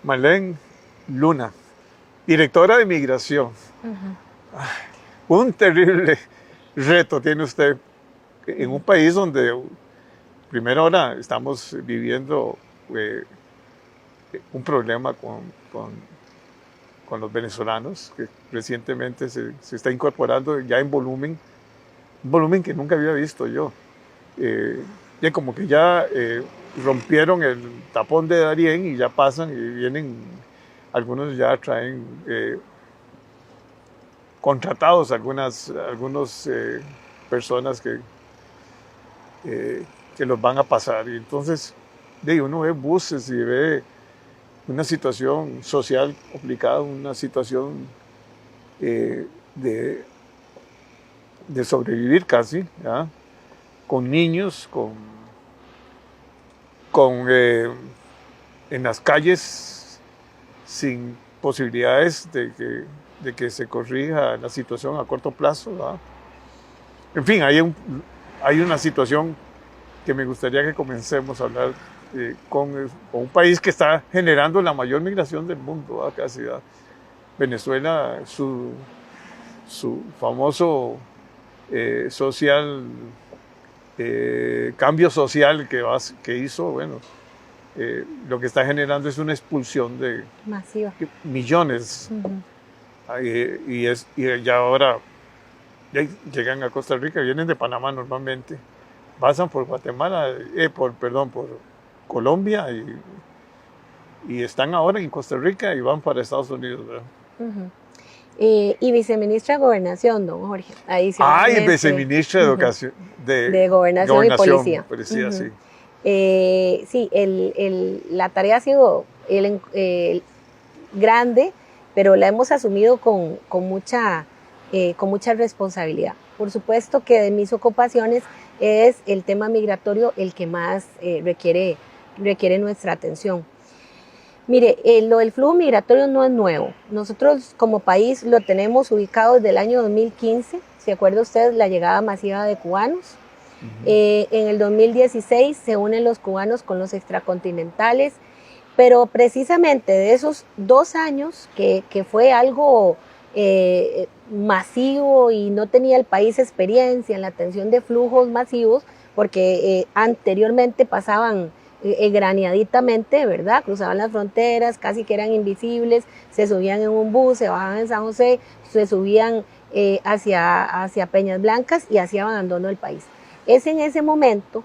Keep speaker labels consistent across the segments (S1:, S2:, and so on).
S1: Marlene Luna, directora de Migración. Un terrible reto tiene usted en un país donde, primero ahora estamos viviendo un problema con los venezolanos, que recientemente se está incorporando ya en volumen, un volumen que nunca había visto yo. Ya como que ya rompieron el tapón de Darién y ya pasan y vienen, algunos ya traen contratados algunas personas que los van a pasar. Y entonces uno ve buses y ve una situación social complicada, una situación de sobrevivir casi, ¿ya? Con niños, en las calles sin posibilidades de que se corrija la situación a corto plazo, ¿verdad? En fin, hay una situación que me gustaría que comencemos a hablar con un país que está generando la mayor migración del mundo, ¿verdad? Casi, ¿verdad? Venezuela, su famoso cambio social que hizo, bueno, lo que está generando es una expulsión de
S2: masiva,
S1: millones. Y ya ahora ya llegan a Costa Rica, vienen de Panamá normalmente, pasan por Guatemala, por Colombia y están ahora en Costa Rica y van para Estados Unidos, ¿verdad?
S2: Y viceministra de Gobernación, don Jorge, adicionalmente.
S1: Y viceministra de Educación,
S2: de Gobernación y Policía.
S1: Policía, sí.
S2: Sí, la tarea ha sido grande, pero la hemos asumido con mucha responsabilidad. Por supuesto que de mis ocupaciones es el tema migratorio el que más requiere nuestra atención. Mire, lo del flujo migratorio no es nuevo. Nosotros como país lo tenemos ubicado desde el año 2015. ¿Se acuerda usted la llegada masiva de cubanos? En el 2016 se unen los cubanos con los extracontinentales, pero precisamente de esos 2 años que fue algo masivo y no tenía el país experiencia en la atención de flujos masivos, porque anteriormente pasaban graneaditamente, ¿verdad? Cruzaban las fronteras, casi que eran invisibles, se subían en un bus, se bajaban en San José, se subían hacia Peñas Blancas y hacían abandono del país. Es en ese momento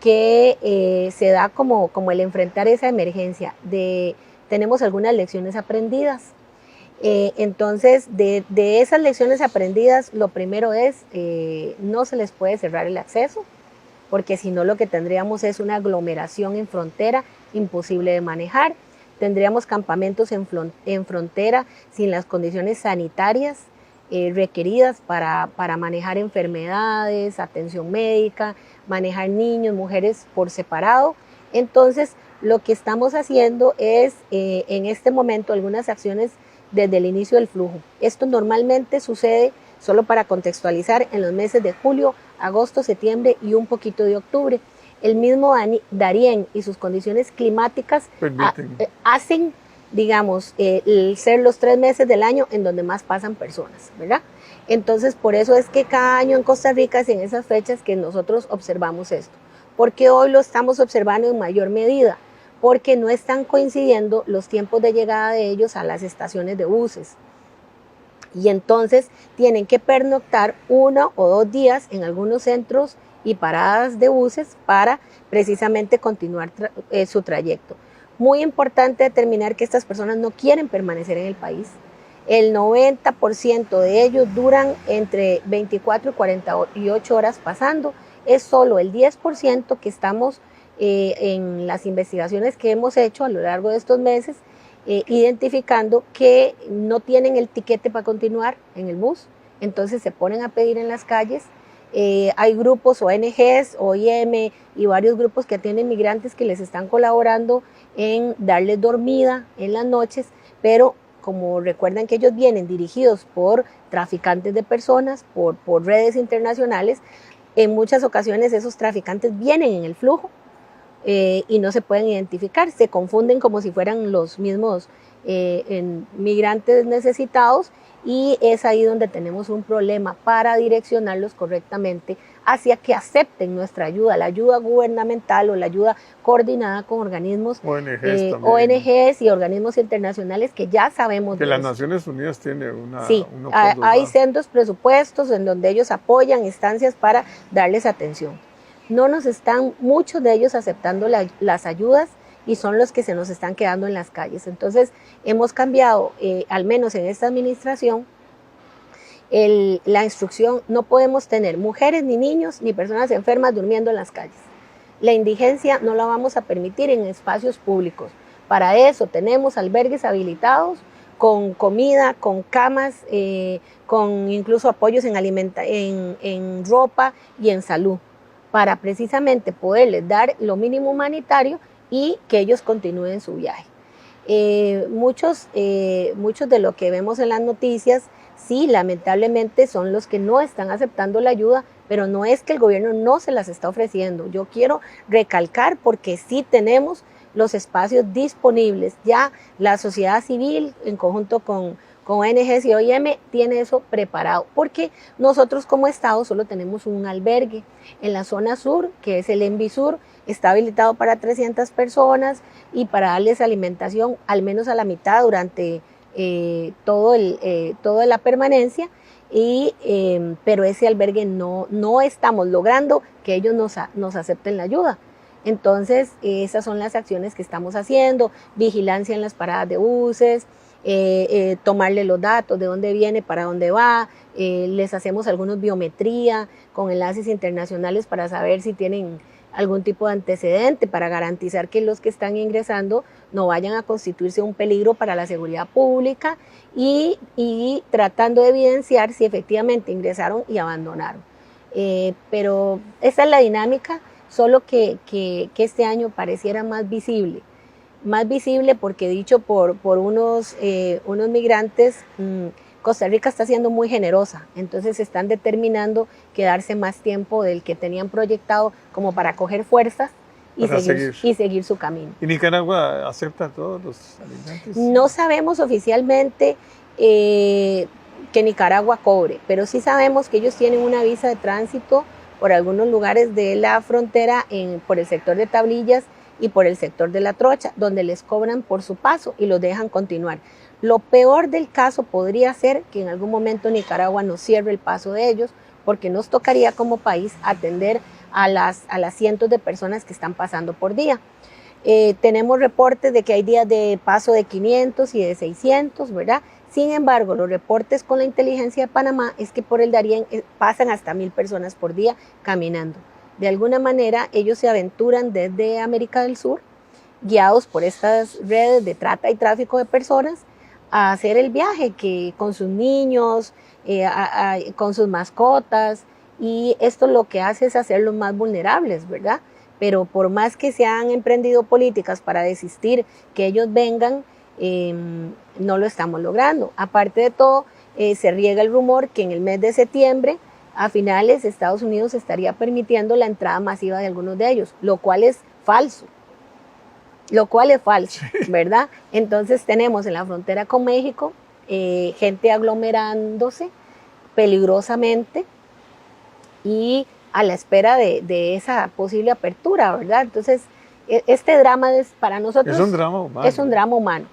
S2: que se da como el enfrentar esa emergencia, tenemos algunas lecciones aprendidas. Entonces, de esas lecciones aprendidas, lo primero es, no se les puede cerrar el acceso, porque si no lo que tendríamos es una aglomeración en frontera imposible de manejar. Tendríamos campamentos en frontera sin las condiciones sanitarias requeridas para manejar enfermedades, atención médica, manejar niños, mujeres por separado. Entonces, lo que estamos haciendo es, en este momento, algunas acciones desde el inicio del flujo. Esto normalmente sucede, solo para contextualizar, en los meses de julio, agosto, septiembre y un poquito de octubre. El mismo Darién y sus condiciones climáticas hacen, digamos, ser los 3 meses del año en donde más pasan personas, ¿verdad? Entonces, por eso es que cada año en Costa Rica es en esas fechas que nosotros observamos esto. Porque hoy lo estamos observando en mayor medida, porque no están coincidiendo los tiempos de llegada de ellos a las estaciones de buses. Y entonces tienen que pernoctar 1 o 2 días en algunos centros y paradas de buses para precisamente continuar su trayecto. Muy importante determinar que estas personas no quieren permanecer en el país. El 90% de ellos duran entre 24 y 48 horas pasando. Es solo el 10% que estamos en las investigaciones que hemos hecho a lo largo de estos meses, identificando que no tienen el tiquete para continuar en el bus, entonces se ponen a pedir en las calles. Hay grupos, ONGs, OIM y varios grupos que atienden migrantes que les están colaborando en darles dormida en las noches, pero como recuerdan que ellos vienen dirigidos por traficantes de personas, por redes internacionales, en muchas ocasiones esos traficantes vienen en el flujo y no se pueden identificar, se confunden como si fueran los mismos migrantes necesitados, y es ahí donde tenemos un problema para direccionarlos correctamente hacia que acepten nuestra ayuda, la ayuda gubernamental o la ayuda coordinada con organismos, ONGs y organismos internacionales que ya sabemos
S1: que
S2: de
S1: las
S2: eso.
S1: Naciones Unidas tiene una...
S2: Sí, hay sendos presupuestos en donde ellos apoyan instancias para darles atención. No nos están, muchos de ellos, aceptando las ayudas, y son los que se nos están quedando en las calles. Entonces hemos cambiado, al menos en esta administración, la instrucción: no podemos tener mujeres, ni niños, ni personas enfermas durmiendo en las calles. La indigencia no la vamos a permitir en espacios públicos. Para eso tenemos albergues habilitados, con comida, con camas, con incluso apoyos en ropa y en salud, para precisamente poderles dar lo mínimo humanitario y que ellos continúen su viaje. Muchos de lo que vemos en las noticias, sí, lamentablemente son los que no están aceptando la ayuda, pero no es que el gobierno no se las está ofreciendo. Yo quiero recalcar, porque sí tenemos los espacios disponibles. Ya la sociedad civil, en conjunto con ONGs y OIM, tiene eso preparado, porque nosotros como Estado solo tenemos un albergue en la zona sur, que es el Envisur. Está habilitado para 300 personas y para darles alimentación al menos a la mitad durante toda la permanencia, pero ese albergue no estamos logrando que ellos nos acepten la ayuda. Entonces esas son las acciones que estamos haciendo: vigilancia en las paradas de buses, tomarle los datos de dónde viene, para dónde va, les hacemos algunos biometría con enlaces internacionales para saber si tienen algún tipo de antecedente, para garantizar que los que están ingresando no vayan a constituirse un peligro para la seguridad pública, y tratando de evidenciar si efectivamente ingresaron y abandonaron. Pero esa es la dinámica, solo que este año pareciera más visible porque, dicho por unos migrantes, Costa Rica está siendo muy generosa, entonces están determinando quedarse más tiempo del que tenían proyectado, como para coger fuerzas y seguir su camino.
S1: ¿Y Nicaragua acepta a todos los migrantes?
S2: No sabemos oficialmente que Nicaragua cobre, pero sí sabemos que ellos tienen una visa de tránsito por algunos lugares de la frontera, por el sector de Tablillas y por el sector de La Trocha, donde les cobran por su paso y los dejan continuar. Lo peor del caso podría ser que en algún momento Nicaragua nos cierre el paso de ellos, porque nos tocaría como país atender a las cientos de personas que están pasando por día. Tenemos reportes de que hay días de paso de 500 y de 600, ¿verdad? Sin embargo, los reportes con la inteligencia de Panamá es que por el Darién pasan hasta 1000 personas por día caminando. De alguna manera ellos se aventuran desde América del Sur, guiados por estas redes de trata y tráfico de personas, a hacer el viaje, que con sus niños, con sus mascotas, y esto lo que hace es hacerlos más vulnerables, ¿verdad? Pero por más que se han emprendido políticas para desistir que ellos vengan, no lo estamos logrando. Aparte de todo, se riega el rumor que en el mes de septiembre, a finales, Estados Unidos estaría permitiendo la entrada masiva de algunos de ellos, lo cual es falso, ¿verdad? Entonces tenemos en la frontera con México gente aglomerándose peligrosamente y a la espera de esa posible apertura, ¿verdad? Entonces este drama para nosotros
S1: es un drama humano.
S2: Es un drama humano.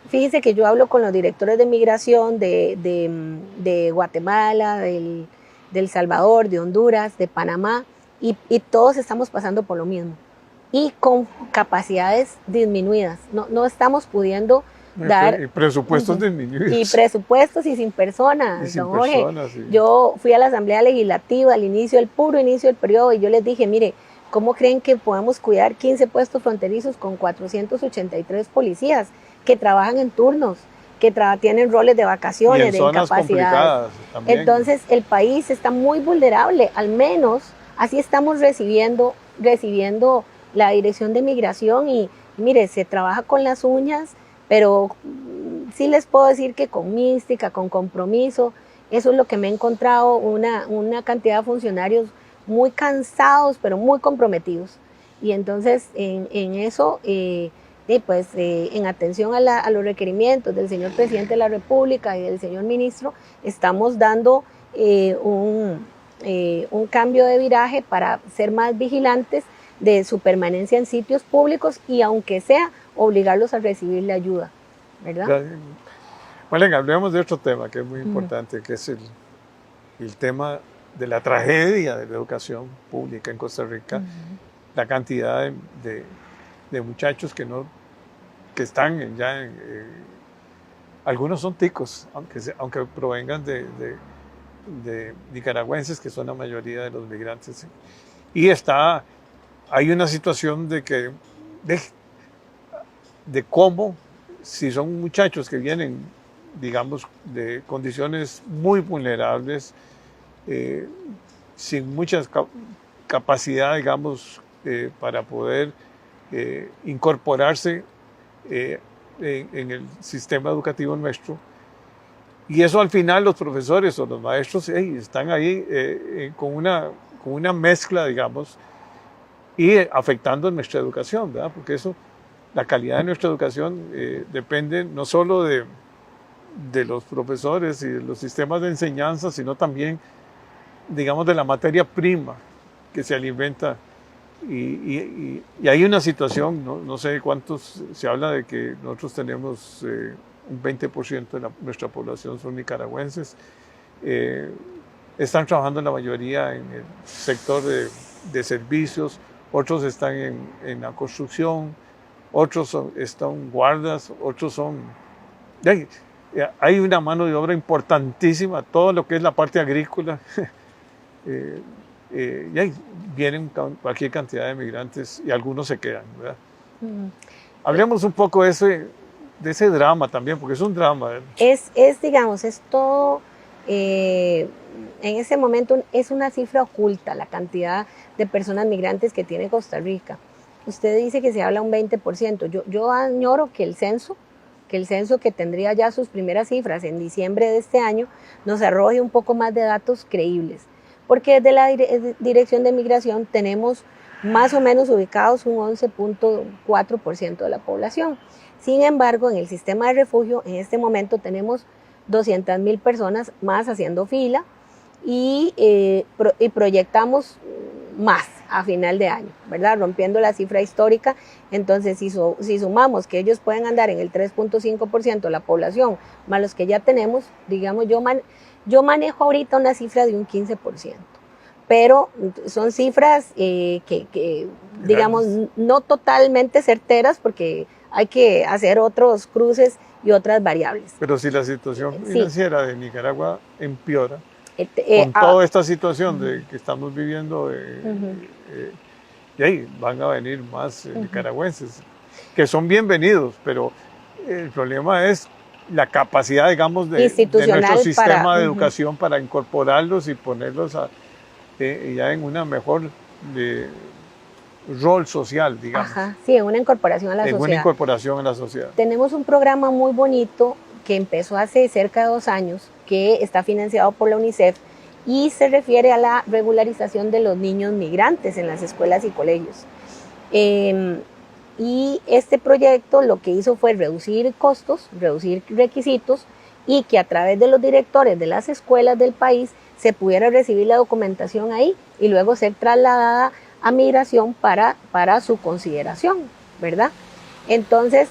S2: Fíjense que yo hablo con los directores de migración de Guatemala, del Salvador, de Honduras, de Panamá, y todos estamos pasando por lo mismo, y con capacidades disminuidas. No estamos pudiendo dar...
S1: Y presupuestos disminuidos.
S2: Y presupuestos y sin personas.
S1: Y sin personas, sí.
S2: Yo fui a la Asamblea Legislativa al puro inicio del periodo, y yo les dije: mire, ¿cómo creen que podemos cuidar 15 puestos fronterizos con 483 policías que trabajan en turnos, que tienen roles de vacaciones, de incapacidad? Entonces el país está muy vulnerable. Al menos así estamos recibiendo la Dirección de Migración, y mire, se trabaja con las uñas, pero sí les puedo decir que con mística, con compromiso. Eso es lo que me he encontrado, una cantidad de funcionarios muy cansados, pero muy comprometidos. Y entonces en eso, en atención a los requerimientos del señor presidente de la República y del señor ministro, estamos dando un cambio de viraje para ser más vigilantes de su permanencia en sitios públicos y aunque sea obligarlos a recibir la ayuda, ¿verdad?
S1: Bueno, hablemos de otro tema que es muy importante, que es el tema de la tragedia de la educación pública en Costa Rica, la cantidad de muchachos que están ya algunos son ticos, aunque provengan de nicaragüenses, que son la mayoría de los migrantes. Y hay una situación de cómo, si son muchachos que vienen, digamos, de condiciones muy vulnerables, sin mucha capacidad, digamos, para poder incorporarse en el sistema educativo nuestro. Y eso al final los profesores o los maestros están ahí con una mezcla, digamos, y afectando nuestra educación, ¿verdad? Porque la calidad de nuestra educación depende no solo de los profesores y de los sistemas de enseñanza, sino también, digamos, de la materia prima que se alimenta. Y hay una situación, no sé cuántos, se habla de que nosotros tenemos un 20% de nuestra población son nicaragüenses. Están trabajando la mayoría en el sector de servicios, otros están en la construcción, otros están guardas, otros son... Hay una mano de obra importantísima, todo lo que es la parte agrícola. Y ahí vienen cualquier cantidad de migrantes y algunos se quedan, ¿verdad? Hablemos un poco de ese drama también, porque es un drama, ¿verdad?
S2: Digamos, es todo, en ese momento es una cifra oculta la cantidad de personas migrantes que tiene Costa Rica. Usted dice que se habla un 20%. Yo añoro que el censo que tendría ya sus primeras cifras en diciembre de este año, nos arroje un poco más de datos creíbles. Porque desde la Dirección de Migración tenemos más o menos ubicados un 11.4% de la población. Sin embargo, en el sistema de refugio, en este momento tenemos 200,000 personas más haciendo fila y proyectamos más a final de año, ¿verdad? Rompiendo la cifra histórica. Entonces, si sumamos que ellos pueden andar en el 3.5% de la población, más los que ya tenemos, digamos, yo manejo ahorita una cifra de un 15%, pero son cifras digamos, no totalmente certeras porque hay que hacer otros cruces y otras variables.
S1: Pero si la situación financiera de Nicaragua empeora, con toda esta situación que estamos viviendo, y ahí van a venir más nicaragüenses, que son bienvenidos, pero el problema es la capacidad, digamos, de nuestro sistema de educación para incorporarlos y ponerlos ya en una mejor rol social, digamos.
S2: Ajá, sí, en una incorporación a la sociedad.
S1: Una incorporación a la sociedad.
S2: Tenemos un programa muy bonito que empezó hace cerca de 2 años, que está financiado por la UNICEF y se refiere a la regularización de los niños migrantes en las escuelas y colegios. Y este proyecto lo que hizo fue reducir costos, reducir requisitos y que a través de los directores de las escuelas del país se pudiera recibir la documentación ahí y luego ser trasladada a migración para su consideración, ¿verdad? Entonces,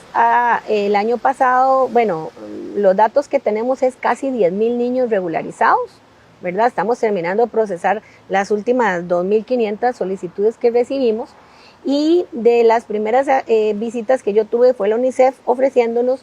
S2: el año pasado, bueno, los datos que tenemos es casi 10,000 niños regularizados, ¿verdad? Estamos terminando de procesar las últimas 2,500 solicitudes que recibimos y de las primeras visitas que yo tuve fue la UNICEF ofreciéndonos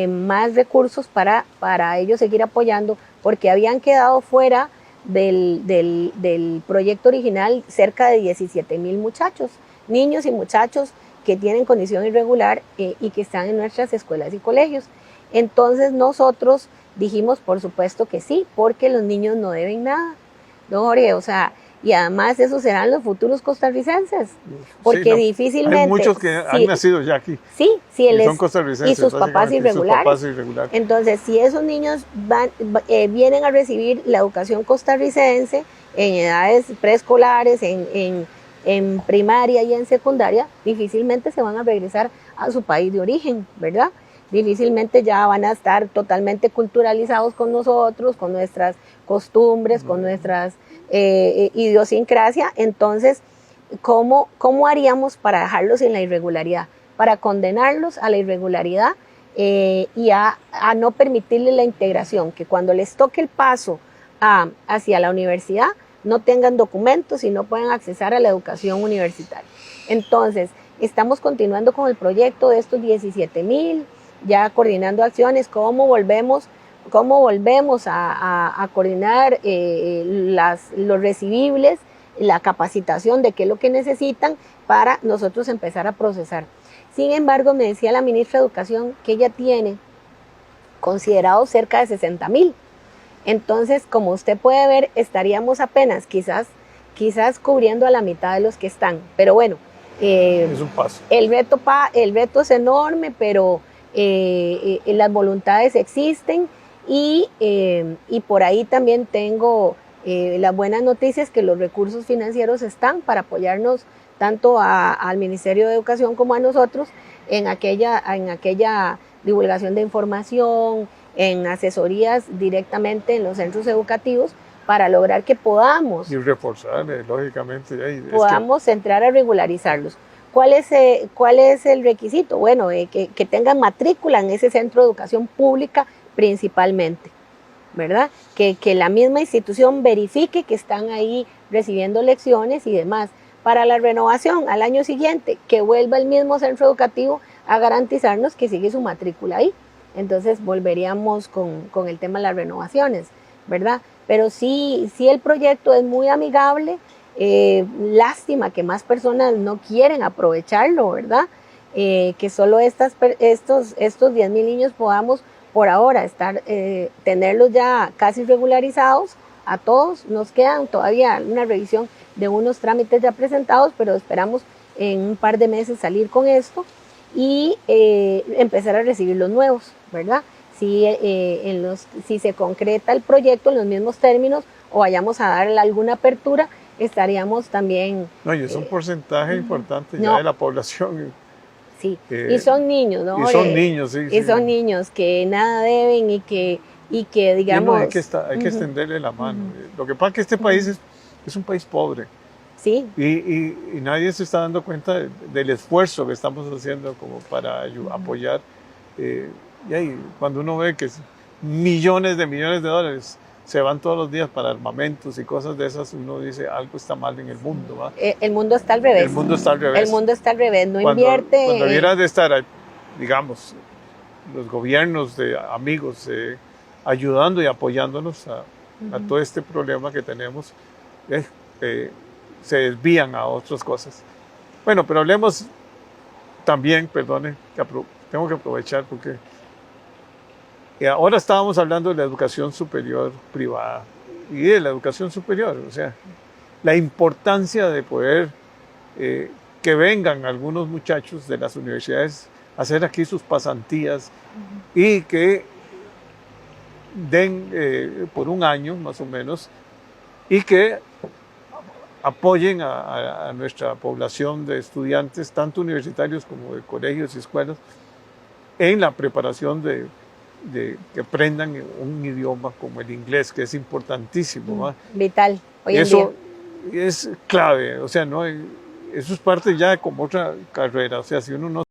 S2: más recursos para ellos seguir apoyando porque habían quedado fuera del proyecto original cerca de 17,000 muchachos, niños y muchachos que tienen condición irregular y que están en nuestras escuelas y colegios. Entonces nosotros dijimos, por supuesto que sí, porque los niños no deben nada, ¿no, Jorge? O sea, y además esos serán los futuros costarricenses, porque difícilmente...
S1: Hay muchos que han nacido ya aquí.
S2: Sí,
S1: son costarricenses.
S2: Y sus papás irregulares. Entonces, si esos niños vienen a recibir la educación costarricense en edades preescolares, en en primaria y en secundaria, difícilmente se van a regresar a su país de origen, ¿verdad? Difícilmente ya van a estar totalmente culturalizados con nosotros, con nuestras costumbres, con nuestras idiosincrasia. Entonces, ¿cómo haríamos para dejarlos en la irregularidad? Para condenarlos a la irregularidad y a no permitirles la integración, que cuando les toque el paso hacia la universidad no tengan documentos y no puedan accesar a la educación universitaria. Entonces, estamos continuando con el proyecto de estos 17,000, ya coordinando acciones, cómo volvemos a coordinar los recibibles, la capacitación de qué es lo que necesitan para nosotros empezar a procesar. Sin embargo, me decía la ministra de Educación que ella tiene considerados cerca de 60,000. Entonces, como usted puede ver, estaríamos apenas quizás cubriendo a la mitad de los que están. Pero bueno,
S1: es un paso.
S2: El reto es enorme, pero las voluntades existen y por ahí también tengo las buenas noticias que los recursos financieros están para apoyarnos tanto al Ministerio de Educación como a nosotros en aquella divulgación de información, en asesorías directamente en los centros educativos para lograr que podamos
S1: y reforzar, lógicamente,
S2: podamos entrar a regularizarlos. ¿Cuál es el requisito? Bueno, que tengan matrícula en ese centro de educación pública principalmente, ¿verdad? Que la misma institución verifique que están ahí recibiendo lecciones y demás. Para la renovación al año siguiente, que vuelva el mismo centro educativo a garantizarnos que sigue su matrícula ahí. Entonces volveríamos con el tema de las renovaciones, ¿verdad? Pero sí el proyecto es muy amigable, lástima que más personas no quieren aprovecharlo, ¿verdad? Que solo estos 10,000 niños podamos por ahora tenerlos ya casi regularizados a todos. Nos quedan todavía una revisión de unos trámites ya presentados, pero esperamos en un par de meses salir con esto y empezar a recibir los nuevos, ¿verdad? Si se concreta el proyecto en los mismos términos o vayamos a darle alguna apertura, estaríamos también...
S1: No, y es un porcentaje importante ya de la población.
S2: Sí, y son niños, ¿no?
S1: Y son niños, sí.
S2: Y son niños que nada deben y que digamos...
S1: Sí, no, hay que extenderle la mano. Lo que pasa es que este país es un país pobre.
S2: Sí.
S1: Y nadie se está dando cuenta del esfuerzo que estamos haciendo como para apoyar. Y ahí, cuando uno ve que millones de dólares se van todos los días para armamentos y cosas de esas, uno dice, algo está mal en el mundo, ¿va?
S2: El mundo está al revés.
S1: El mundo está al revés.
S2: El mundo está al revés, no invierte...
S1: Cuando debiera de estar, digamos, los gobiernos de amigos ayudando y apoyándonos a todo este problema que tenemos, se desvían a otras cosas. Bueno, pero hablemos también, perdone, tengo que aprovechar porque ahora estábamos hablando de la educación superior privada y de la educación superior, o sea, la importancia de poder que vengan algunos muchachos de las universidades a hacer aquí sus pasantías y que den por un año más o menos y que apoyen a nuestra población de estudiantes, tanto universitarios como de colegios y escuelas, en la preparación de que aprendan un idioma como el inglés, que es importantísimo, ¿va?
S2: Vital, hoy en día.
S1: Eso es clave, o sea, no, eso es parte ya como otra carrera, o sea, si uno no